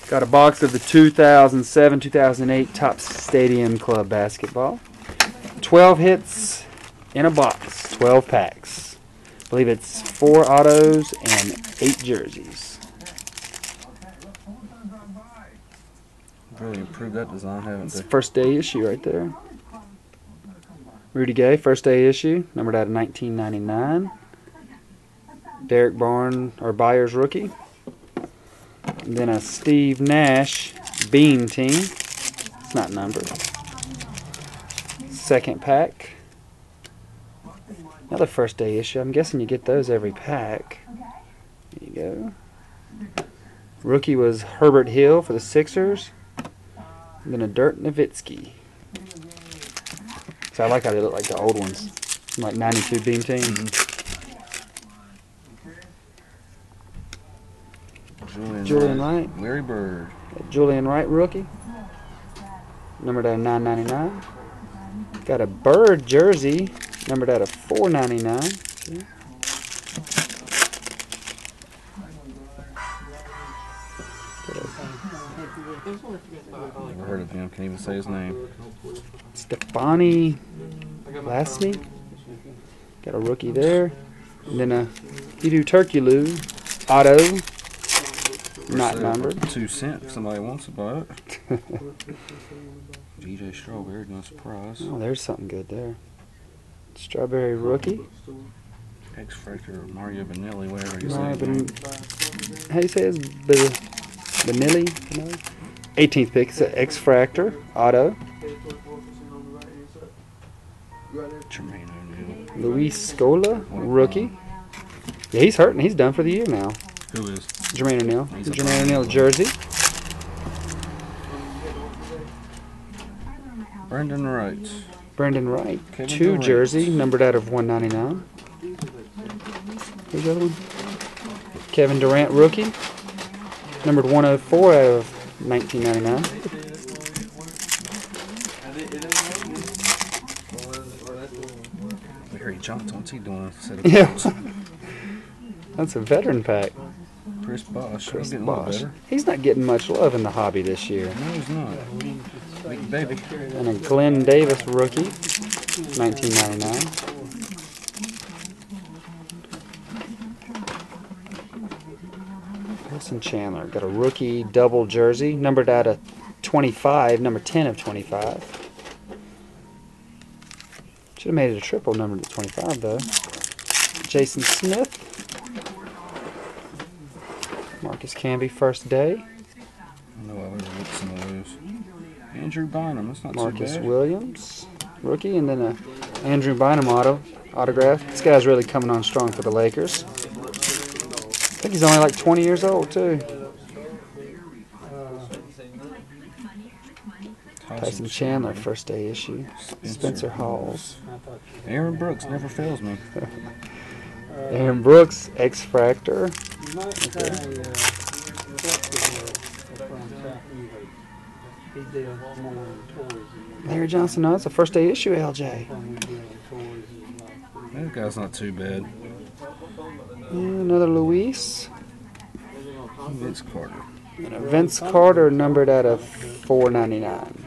Got a box of the 2007-2008 Topps Stadium Club basketball. 12 hits in a box, 12 packs. I believe it's 4 autos and 8 jerseys. Really improved that design, haven't It's they? first day issue right there. Rudy Gay, first day issue, numbered out of 1999. Derek Byers rookie. And then a Steve Nash Bean team. It's not numbered. Second pack. Another first day issue. I'm guessing you get those every pack. There you go. Rookie was Herbert Hill for the Sixers. And then a Dirk Nowitzki. So I like how they look like the old ones. Like 92 Beam team. Julian Wright. Larry Bird. Julian Wright rookie. Numbered out of 999. Got a Bird jersey. Numbered out of 499. See? Never heard of him. Can't even say his name. Stefani Lasmy. Got a rookie there. And then a Hedo Turkoglu auto. Not numbered. 2 cents if somebody wants to buy it. DJ Strawberry, no surprise. Oh, there's something good there. Strawberry rookie. X-Factor, Mario Benelli, whatever you Mario say. How do you say it? Benelli? 18th pick. It's an X-Fractor auto. Jermaine O'Neal. Luis Scola rookie. Yeah, he's hurting. He's done for the year now. Who is? Jermaine O'Neal. Jermaine O'Neal jersey. Brendan Wright. Brendan Wright. Kevin 2 Durant. jersey, numbered out of 199. Who's the other one? Kevin Durant rookie. Numbered 104 out of 1999. Larry Johnson, what's he doing? Yeah. That's a veteran pack. Chris Bosh. Chris He's getting a little Bosh. better. He's not getting much love in the hobby this year. No, he's not. Big baby. And a Glenn Davis rookie, 1999. Wilson Chandler got a rookie double jersey, numbered out of 25, number 10 of 25. Should have made it a triple, numbered at 25 though. Jason Smith. Marcus Camby, first day. I know I would have looked some of those. Andrew Bynum, that's not Marcus too bad. Williams, rookie, and then a Andrew Bynum autograph. This guy's really coming on strong for the Lakers. I think he's only like 20 years old too. Tyson Chandler, first day issue. Spencer Hawes. Aaron Brooks never fails me. Aaron Brooks, X-Fractor. Larry Johnson, no, it's a first day issue, LJ. That guy's not too bad. Another Luis. Vince Carter. And a Vince Carter, numbered out of 499.